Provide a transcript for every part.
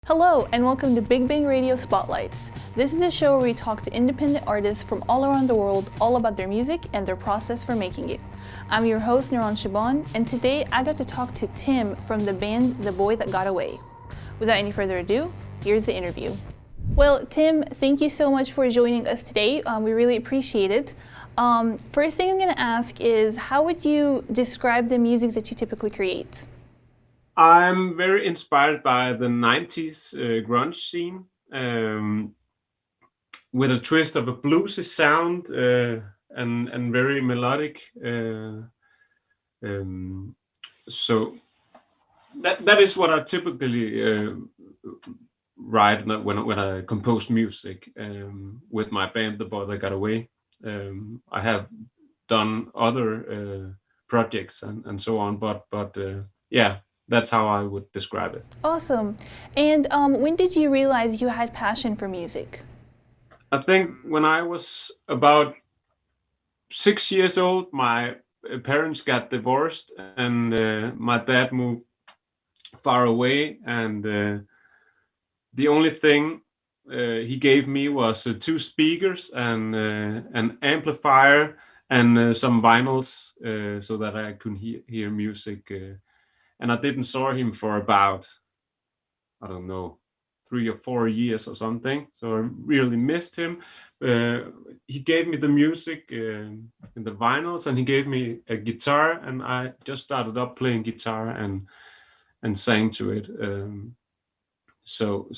Hello, and welcome to Big Bang Radio Spotlights. This is a show where we talk to independent artists from all around the world all about their music and their process for making it. I'm your host, Nouran, and today I got to talk to Tim from the band The Boy That Got Away. Without any further ado, here's the interview. Well, Tim, thank you so much for joining us today. We really appreciate it. First thing I'm going to ask is, how would you describe the music that you typically create? I'm very inspired by the 90s grunge scene, with a twist of a bluesy sound and very melodic. So that is what I typically write when I compose music with my band, The Boy That Got Away. I have done other projects and so on, but yeah. That's how I would describe it. Awesome. And when did you realize you had passion for music? I think when I was about 6 years old, my parents got divorced and my dad moved far away. And the only thing he gave me was 2 speakers and an amplifier and some vinyls so that I could hear music. And I didn't saw him for about, I don't know, 3 or 4 years or something. So I really missed him. He gave me the music in the vinyls, and he gave me a guitar, and I just started up playing guitar and sang to it. So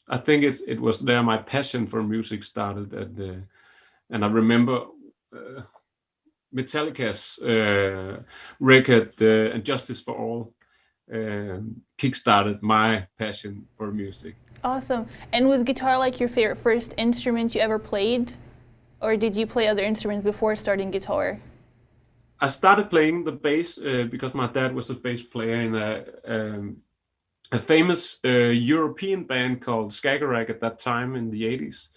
I think it was there my passion for music started, and I remember Metallica's record "And Justice for All" kickstarted my passion for music. Awesome. And was guitar like your favorite first instrument you ever played? Or did you play other instruments before starting guitar? I started playing the bass because my dad was a bass player in a famous European band called Skagerrak at that time in the 80s.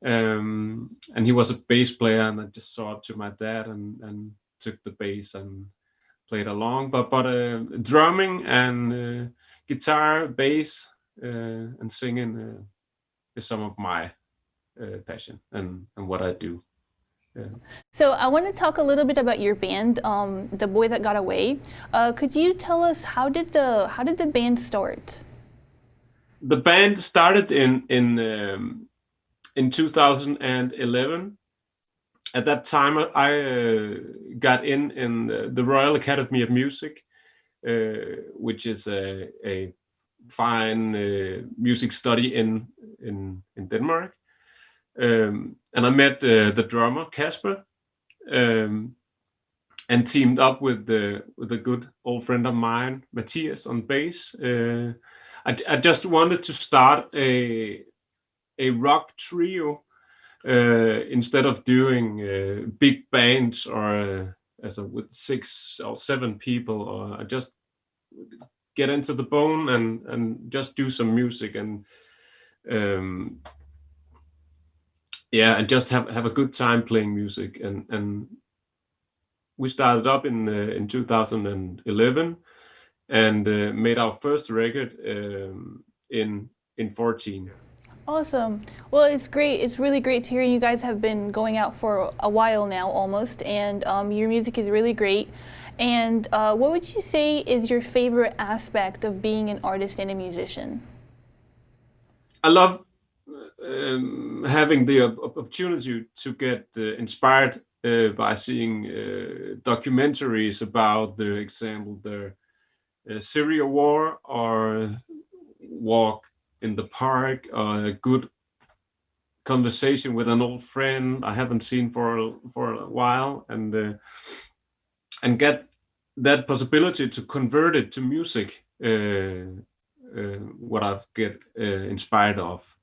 And he was a bass player, and I just saw up to my dad and took the bass and played along. But drumming and guitar, bass, and singing is some of my passion and what I do. So I want to talk a little bit about your band, The Boy That Got Away. Could you tell us how did the band start? The band started in 2011. At that time, I got in the Royal Academy of Music, which is a fine music study in Denmark. And I met the drummer Kasper, and teamed up with a good old friend of mine, Matthias, on bass. I just wanted to start a rock trio instead of doing big bands or with 6 or 7 people. Or I just get into the bone and just do some music and and just have a good time playing music. And we started up in 2011 and made our first record in 2014. Awesome. Well, it's great. It's really great to hear you guys have been going out for a while now, almost, and your music is really great. And what would you say is your favorite aspect of being an artist and a musician? I love having the opportunity to get inspired by seeing documentaries about, the example, the Syria war, or walk in the park, or a good conversation with an old friend I haven't seen for a while, and get that possibility to convert it to music. What I've get inspired of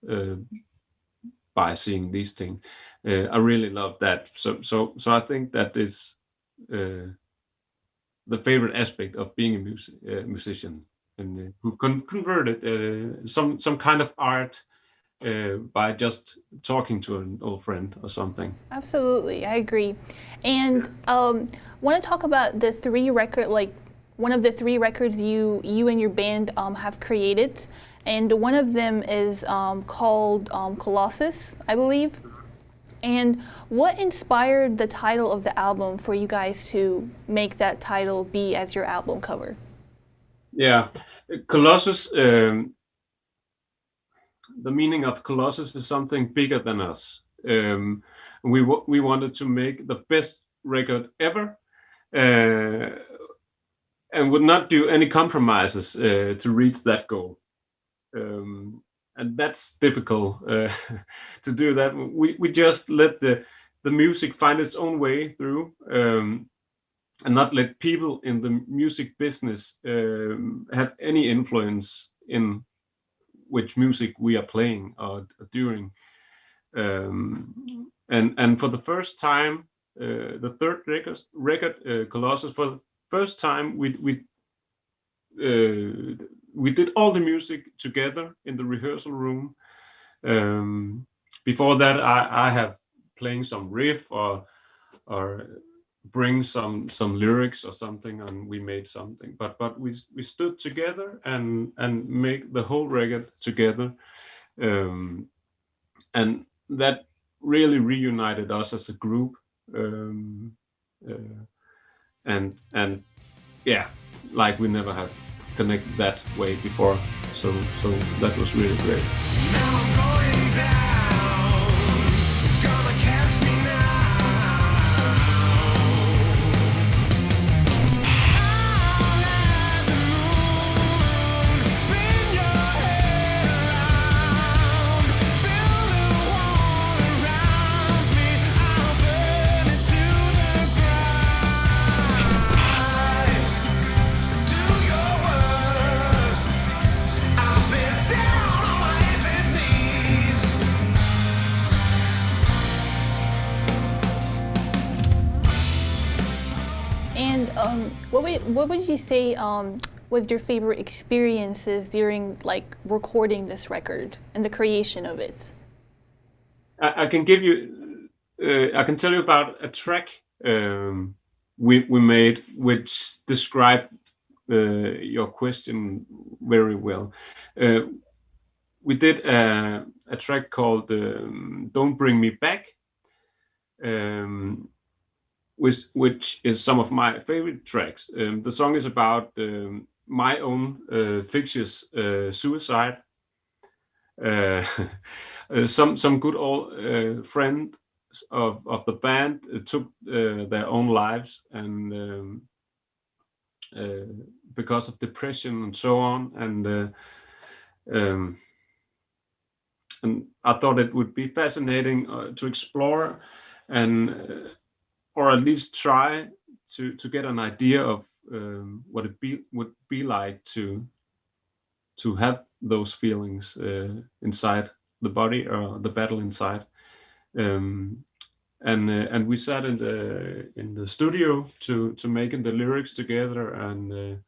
by seeing these things. I really love that. So I think that is the favorite aspect of being a musician, and who can convert it some kind of art by just talking to an old friend or something. Absolutely, I agree. And want to talk about the 3 record, like one of the 3 records you and your band have created. and one of them is called Colossus, I believe. And what inspired the title of the album for you guys to make that title be as your album cover? Yeah, Colossus. The meaning of Colossus is something bigger than us. We wanted to make the best record ever, uh, and would not do any compromises to reach that goal. And that's difficult to do that. We just let the music find its own way through, and not let people in the music business have any influence in which music we are playing or doing. And for the first time, the third record, Colossus, for the first time, we did all the music together in the rehearsal room. Before that, I have playing some riff or bring some lyrics or something, and we made something. But we stood together and make the whole record together, and that really reunited us as a group. And yeah, like we never have connected that way before. So that was really great. Now I'm going down. It's gonna catch me now. I'll let the moon spin your head around. Build a wall around me. I'll burn it to the ground. Do your worst. I've been down on my hands and knees. And what would you say was your favorite experiences during like recording this record and the creation of it? I can give you, I can tell you about a track we made, which described your question very well. We did a track called "Don't Bring Me Back," which is some of my favorite tracks. The song is about my own fictitious suicide. Uh, some good old friends of the band took their own lives, and because of depression and so on, and I thought it would be fascinating to explore, and or at least try to get an idea of what would be like to have those feelings inside the body, or the battle inside. And we sat in the studio to making the lyrics together, and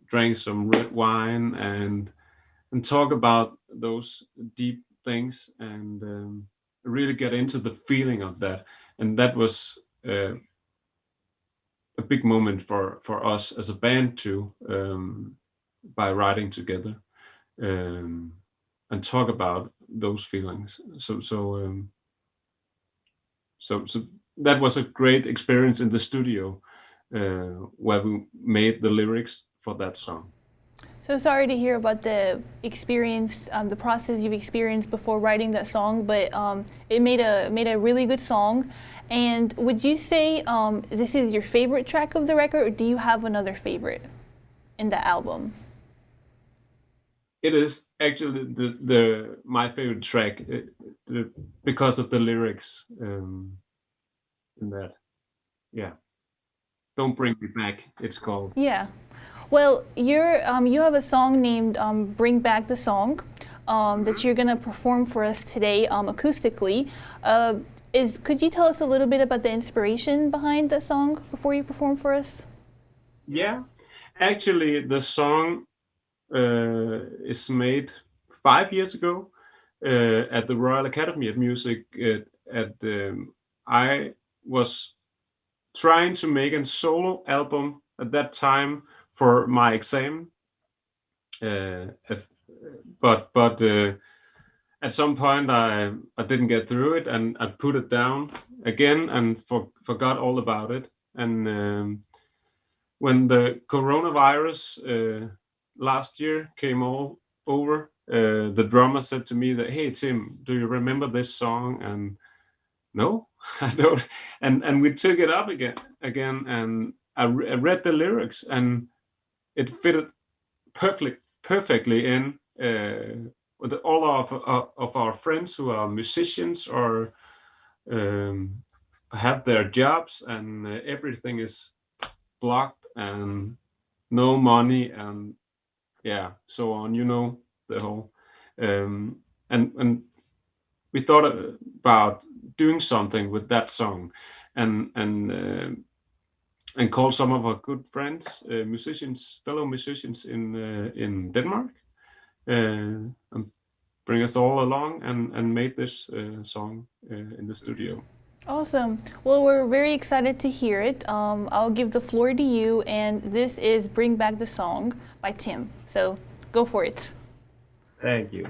drank some red wine and talk about those deep things, and really get into the feeling of that. And that was a big moment for us as a band too, by writing together, and talk about those feelings. So that was a great experience in the studio, where we made the lyrics for that song. So sorry to hear about the experience, the process you've experienced before writing that song, but it made a really good song. And would you say this is your favorite track of the record, or do you have another favorite in the album? It is actually the my favorite track, because of the lyrics in that. Yeah, "Don't Bring Me Back," it's called. Yeah. Well, you have a song named "Bring Back the Song" that you're gonna perform for us today acoustically. Could you tell us a little bit about the inspiration behind the song before you perform for us? Yeah, actually, the song is made 5 years ago at the Royal Academy of Music. I was trying to make a solo album at that time for my exam, if, but at some point I didn't get through it, and I put it down again and forgot all about it. And when the coronavirus last year came all over, the drummer said to me that, "Hey Tim, do you remember this song?" And no, I don't. And we took it up again, and I read the lyrics, and it fitted perfectly in with all of our friends who are musicians or um, have their jobs, and everything is blocked and no money and yeah, so on. The whole and we thought about doing something with that song, and call some of our good friends, musicians, fellow musicians in Denmark, and bring us all along, and made this song in the studio. Awesome. Well, we're very excited to hear it. I'll give the floor to you, and this is Bring Back the Song by Tim. So go for it. Thank you.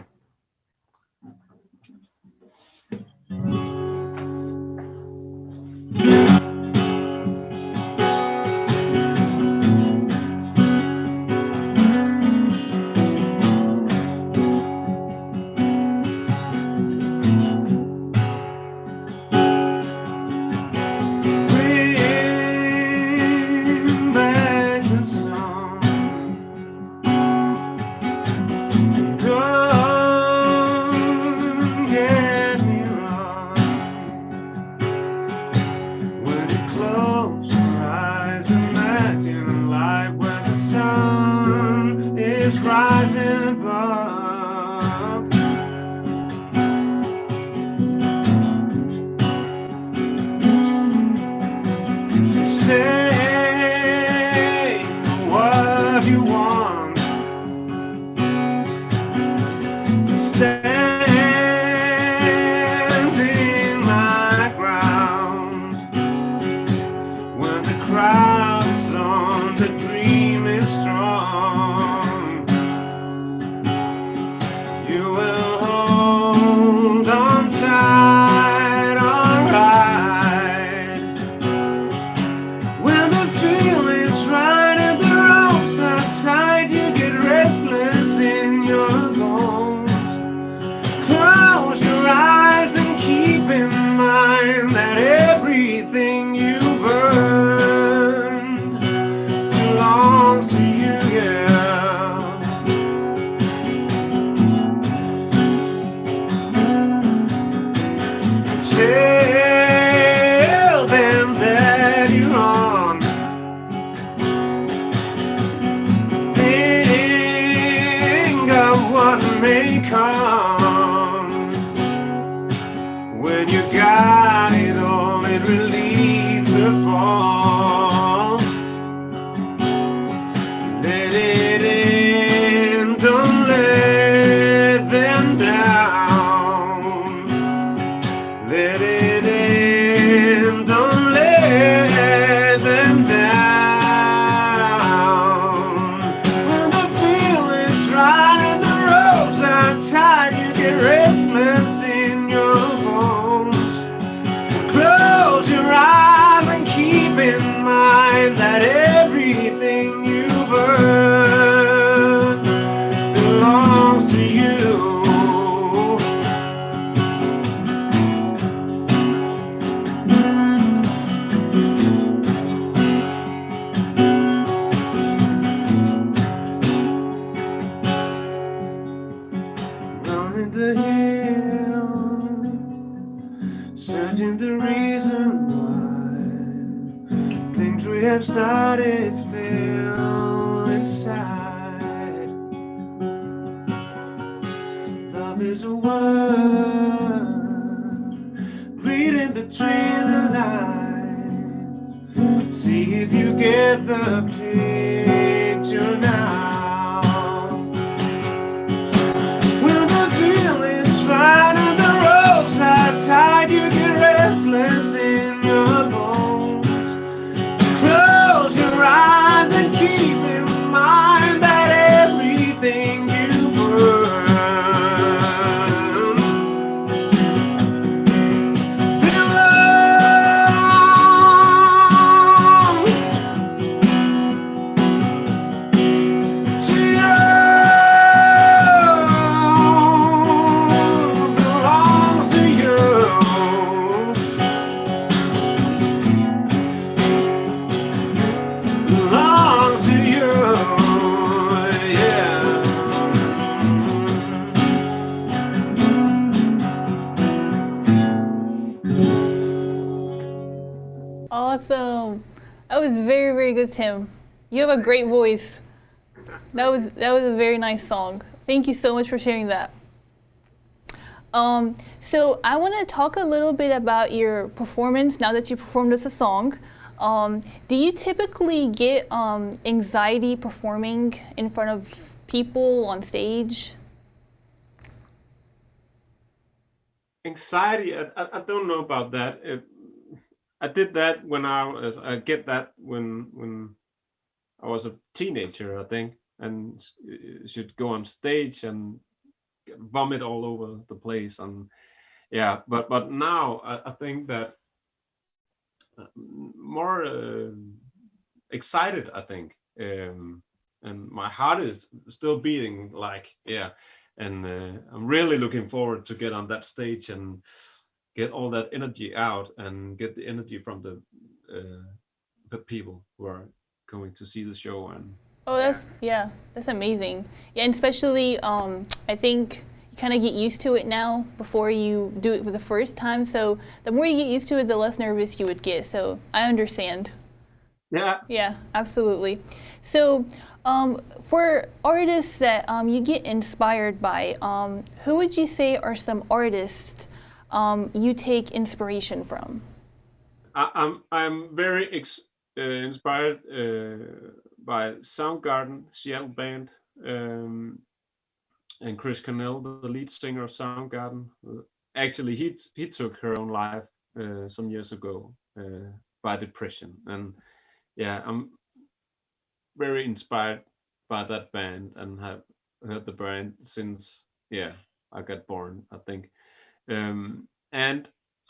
Bring back the song. Don't get me wrong. When you close your eyes, imagine a life where the sun is rising above. Say what you want. Stand in my ground. When the crowd is on, the dream is strong. You will hold on tight, alright. When the feeling's right and the ropes are tight, you get restless in your bones. Close your eyes and keep in mind that everything you've earned belongs to you, yeah. Tell them that you're on. Think of what may come. When you got it all, it relieves the fall. Let it in, don't let them down. Let it in, don't let them down. When the feeling's right and the ropes are tight, you get restless in your bones. Close your eyes and keep in mind that everything you've earned belongs to you. Running the hill, searching the reason why things we have started still inside. Love is a word, reading between the lines. See if you get the picture now. When the feeling's right and the ropes are tight, you get restless in your bones. Close your eyes and keep in mind that everything Tim. You have a great voice. That was a very nice song. Thank you so much for sharing that. So I want to talk a little bit about your performance now that you performed as a song. Do you typically get anxiety performing in front of people on stage? Anxiety, I don't know about that. I did that when I get that when I was a teenager, I think, and should go on stage and vomit all over the place. And yeah, but now I think that more excited, I think, and my heart is still beating like, yeah, and I'm really looking forward to get on that stage and get all that energy out and get the energy from the people who are going to see the show. And Oh, that's amazing. Yeah, and especially I think you kind of get used to it now before you do it for the first time. So the more you get used to it, the less nervous you would get. So I understand. yeah, Yeah, absolutely. So for artists that you get inspired by, who would you say are some artists you take inspiration from? I'm very inspired by Soundgarden, Seattle band, and Chris Cornell, the lead singer of Soundgarden. Actually, he took her own life some years ago by depression, and yeah, I'm very inspired by that band and have heard the band since, yeah, I got born, I think. And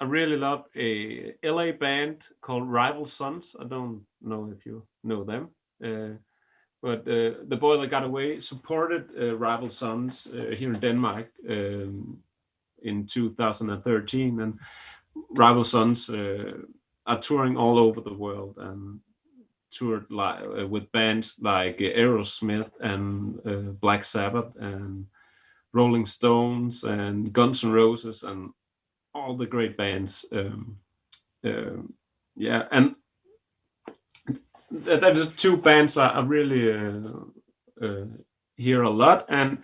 I really love a LA band called Rival Sons. I don't know if you know them, but the boy that got away supported Rival Sons here in Denmark in 2013, and Rival Sons are touring all over the world and toured with bands like Aerosmith and Black Sabbath and Rolling Stones and Guns N' Roses and all the great bands. Yeah, and that is two bands I really hear a lot, and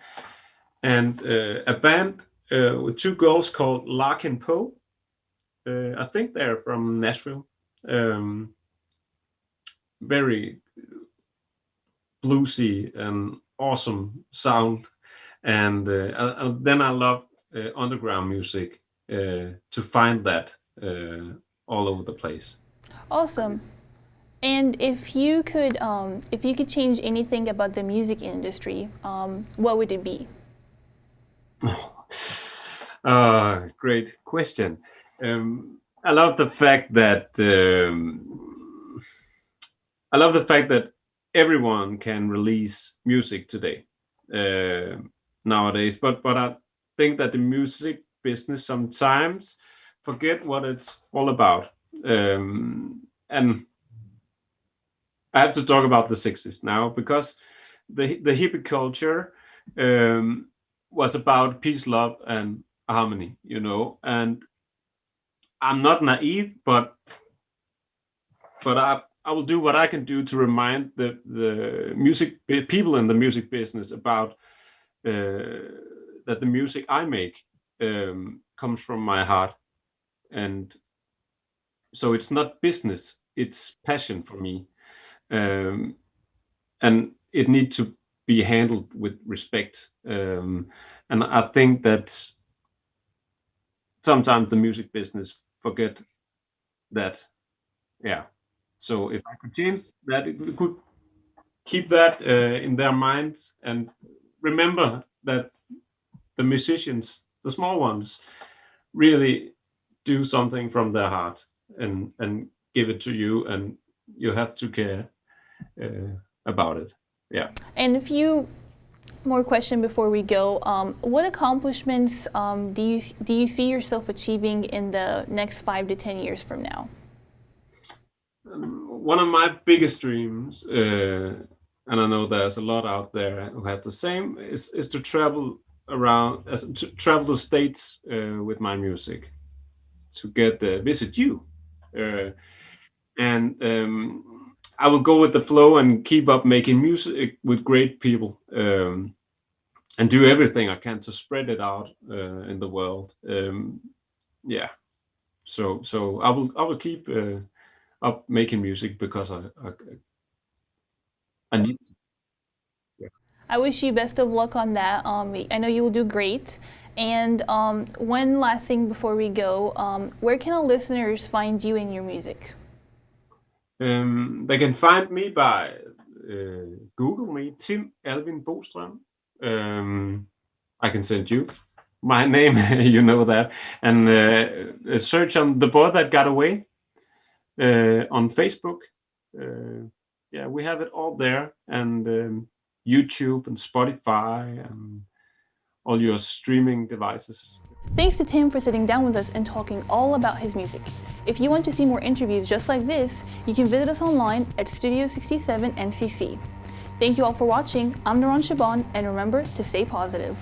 a band with two girls called Larkin Poe. I think they're from Nashville. Very bluesy and awesome sound, and then I love underground music to find that all over the place. Awesome. And if you could change anything about the music industry, what would it be? Great question. I love the fact that everyone can release music today nowadays, but I think that the music business sometimes forget what it's all about. And I have to talk about the 60s now, because the hippie culture was about peace, love, and harmony, and I'm not naive, but I will do what I can do to remind the music people in the music business about that the music I make comes from my heart, and so it's not business, it's passion for me, and it needs to be handled with respect, and I think that sometimes the music business forget that. Yeah, so if I could change that, it could keep that in their minds and remember that the musicians, the small ones, really do something from their heart and give it to you, and you have to care about it. Yeah. And a few more questions before we go. What accomplishments do you see yourself achieving in the next 5 to 10 years from now? One of my biggest dreams, and I know there's a lot out there who have the same, is to travel around, to travel the states with my music, to get visit you, and I will go with the flow and keep up making music with great people, and do everything I can to spread it out in the world. Yeah. So I will keep up making music because I need to. Yeah. I wish you best of luck on that. I know you will do great. And one last thing before we go, where can our listeners find you and your music? They can find me by Google me, Tim Alvin Bostrøm. I can send you my name, you know that, and search on The Boy That Got Away on Facebook. Yeah, we have it all there, and YouTube and Spotify and all your streaming devices. Thanks to Tim for sitting down with us and talking all about his music. If you want to see more interviews just like this, you can visit us online at Studio 67 NCC. Thank you all for watching. I'm Nouran Shaban, and remember to stay positive.